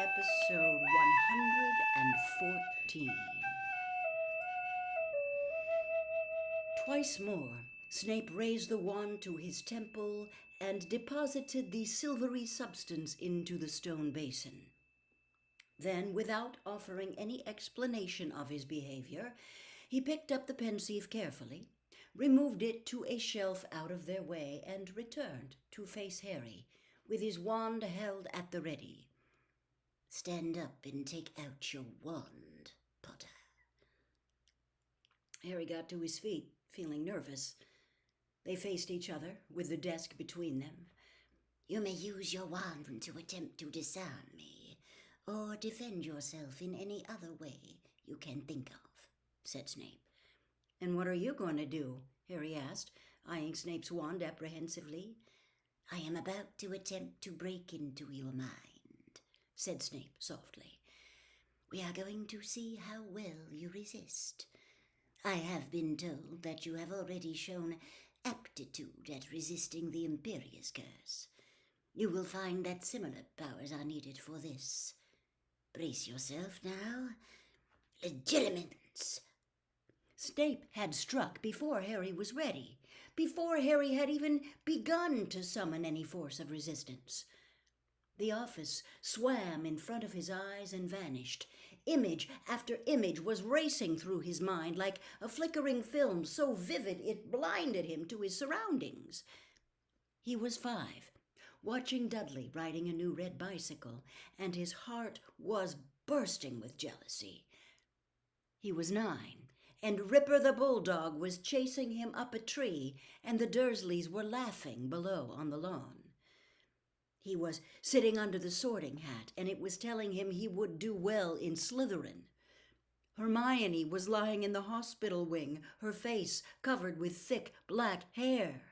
episode 114. Twice more, Snape raised the wand to his temple and deposited the silvery substance into the stone basin. Then, without offering any explanation of his behavior, he picked up the pensieve carefully, removed it to a shelf out of their way, and returned to face Harry, with his wand held at the ready. "Stand up and take out your wand, Potter." Harry got to his feet, feeling nervous. They faced each other, with the desk between them. "You may use your wand to attempt to disarm me, or defend yourself in any other way you can think of," said Snape. "And what are you going to do?" Harry asked, eyeing Snape's wand apprehensively. "I am about to attempt to break into your mind," said Snape softly. "We are going to see how well you resist. I have been told that you have already shown aptitude at resisting the Imperious Curse. You will find that similar powers are needed for this. Brace yourself now. Legilimens!" Snape had struck before Harry was ready, before Harry had even begun to summon any force of resistance. The office swam in front of his eyes and vanished. Image after image was racing through his mind like a flickering film so vivid it blinded him to his surroundings. He was 5, watching Dudley riding a new red bicycle, and his heart was bursting with jealousy. He was 9, and Ripper the Bulldog was chasing him up a tree, and the Dursleys were laughing below on the lawn. He was sitting under the Sorting Hat, and it was telling him he would do well in Slytherin. Hermione was lying in the hospital wing, her face covered with thick black hair.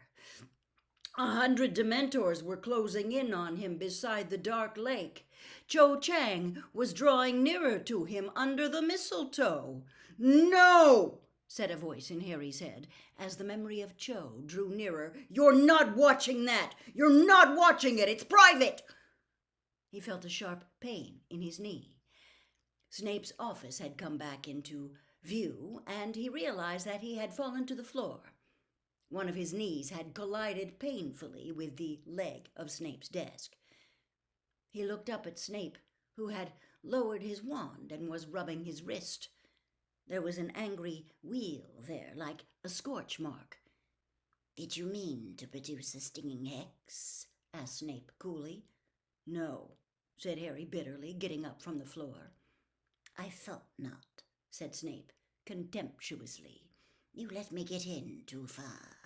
100 Dementors were closing in on him beside the dark lake. Cho Chang was drawing nearer to him under the mistletoe. "No!" said a voice in Harry's head, as the memory of Cho drew nearer. "You're not watching that! You're not watching it! It's private!" He felt a sharp pain in his knee. Snape's office had come back into view, and he realized that he had fallen to the floor. One of his knees had collided painfully with the leg of Snape's desk. He looked up at Snape, who had lowered his wand and was rubbing his wrist. There was an angry wheal there, like a scorch mark. "Did you mean to produce a stinging hex?" asked Snape coolly. "No," said Harry bitterly, getting up from the floor. "I thought not," said Snape contemptuously. "You let me get in too far.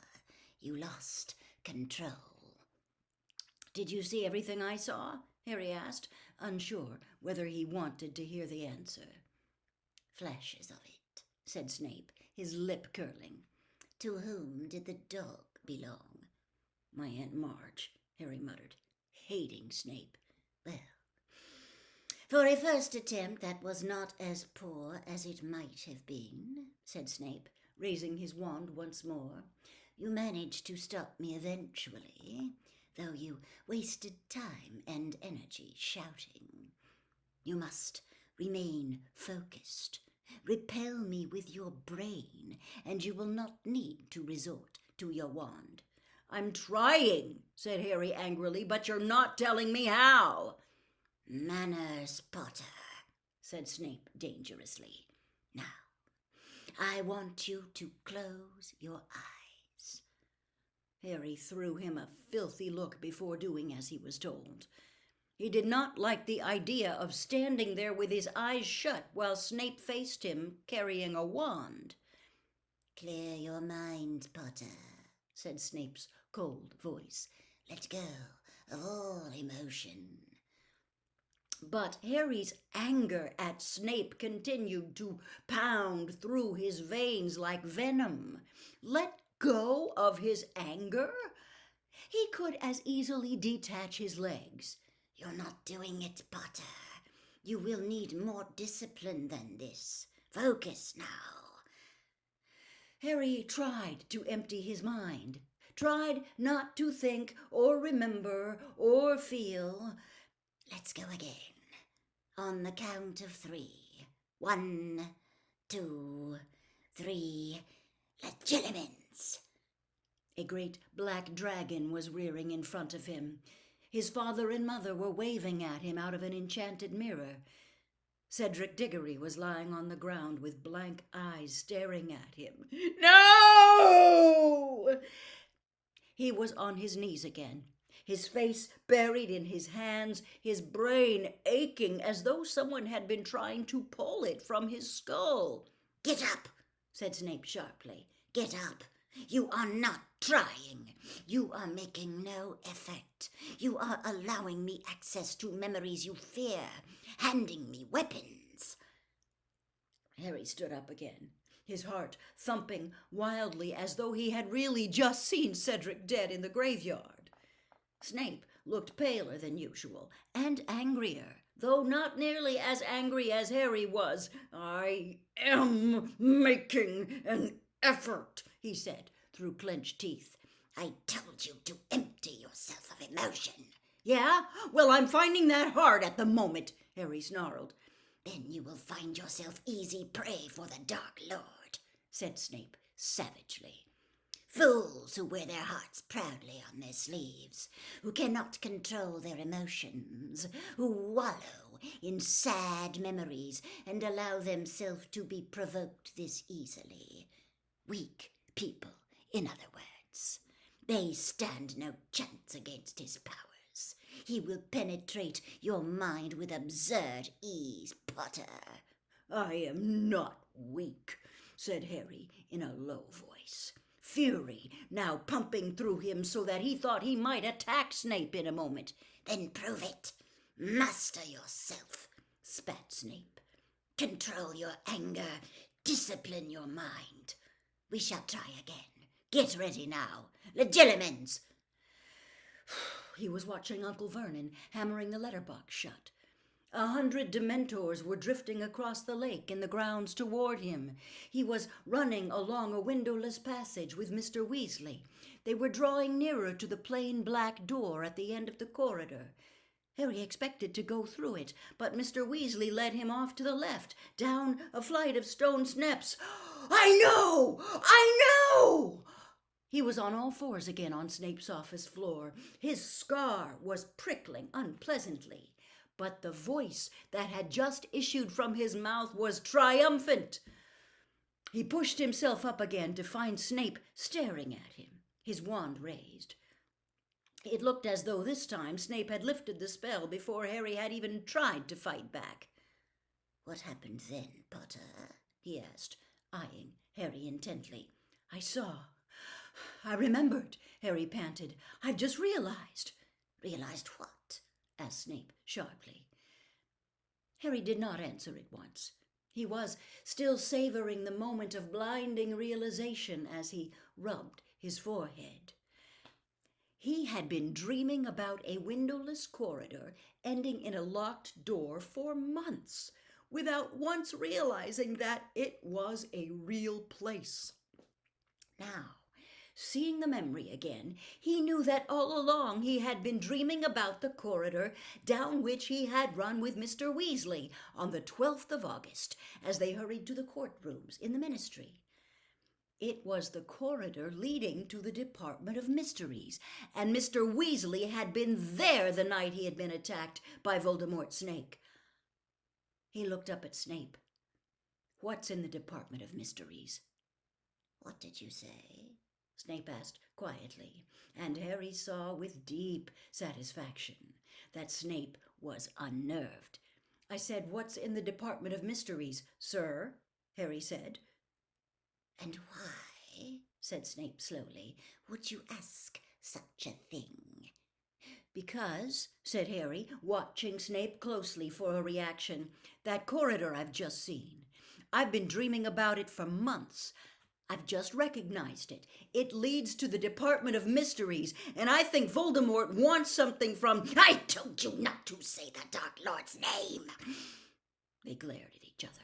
You lost control." "Did you see everything I saw?" Harry asked, unsure whether he wanted to hear the answer. "Flashes of it," said Snape, his lip curling. "To whom did the dog belong?" "My Aunt March," Harry muttered, hating Snape. "Well, for a first attempt that was not as poor as it might have been," said Snape, raising his wand once more. "You managed to stop me eventually, though you wasted time and energy shouting. You must remain focused. Repel me with your brain, and you will not need to resort to your wand." "I'm trying," said Harry angrily, "but you're not telling me how." "Manners, Potter," said Snape dangerously. "Now, I want you to close your eyes." Harry threw him a filthy look before doing as he was told. He did not like the idea of standing there with his eyes shut while Snape faced him carrying a wand. "Clear your mind, Potter," said Snape's cold voice. "Let go of all emotion." But Harry's anger at Snape continued to pound through his veins like venom. Let go of his anger? He could as easily detach his legs. "You're not doing it, Potter. You will need more discipline than this. Focus now." Harry tried to empty his mind, tried not to think or remember or feel. "Let's go again. on the count of 3. 1, 2, 3, legilimens. A great black dragon was rearing in front of him. His father and mother were waving at him out of an enchanted mirror. Cedric Diggory was lying on the ground with blank eyes staring at him. No! He was on his knees again, his face buried in his hands, his brain aching as though someone had been trying to pull it from his skull. "Get up," said Snape sharply. "Get up. You are not trying. You are making no effort. You are allowing me access to memories you fear, handing me weapons." Harry stood up again, his heart thumping wildly as though he had really just seen Cedric dead in the graveyard. Snape looked paler than usual and angrier, though not nearly as angry as Harry was. "I am making an effort," he said through clenched teeth. "I told you to empty yourself of emotion." "Yeah? Well, I'm finding that hard at the moment," Harry snarled. "Then you will find yourself easy prey for the Dark Lord," said Snape savagely. "Fools who wear their hearts proudly on their sleeves, who cannot control their emotions, who wallow in sad memories and allow themselves to be provoked this easily. Weak people, in other words. They stand no chance against his powers. He will penetrate your mind with absurd ease, Potter." "I am not weak," said Harry in a low voice, fury now pumping through him so that he thought he might attack Snape in a moment. "Then prove it. Master yourself," spat Snape. "Control your anger. Discipline your mind. We shall try again. Get ready now. Legilimens." He was watching Uncle Vernon hammering the letterbox shut. 100 Dementors were drifting across the lake in the grounds toward him. He was running along a windowless passage with Mr. Weasley. They were drawing nearer to the plain black door at the end of the corridor. Harry expected to go through it, but Mr. Weasley led him off to the left, down a flight of stone steps. "I know! I know!" He was on all fours again on Snape's office floor. His scar was prickling unpleasantly, but the voice that had just issued from his mouth was triumphant. He pushed himself up again to find Snape staring at him, his wand raised. It looked as though this time Snape had lifted the spell before Harry had even tried to fight back. "What happened then, Potter?" he asked, eyeing Harry intently. I remembered," Harry panted. "I've just realized." "Realized what?" asked Snape sharply. Harry did not answer at once. He was still savoring the moment of blinding realization as he rubbed his forehead. He had been dreaming about a windowless corridor ending in a locked door for months, without once realizing that it was a real place. Now, seeing the memory again, he knew that all along he had been dreaming about the corridor down which he had run with Mr. Weasley on the 12th of August as they hurried to the courtrooms in the Ministry. It was the corridor leading to the Department of Mysteries, and Mr. Weasley had been there the night he had been attacked by Voldemort's snake. He looked up at Snape. "What's in the Department of Mysteries?" "What did you say?" Snape asked quietly, and Harry saw with deep satisfaction that Snape was unnerved. "I said, what's in the Department of Mysteries, sir?" Harry said. "And why," said Snape slowly, "would you ask such a thing?" "Because," said Harry, watching Snape closely for a reaction, "that corridor I've just seen. I've been dreaming about it for months. I've just recognized it. It leads to the Department of Mysteries, and I think Voldemort wants something from—" "I told you not to say the Dark Lord's name!" They glared at each other.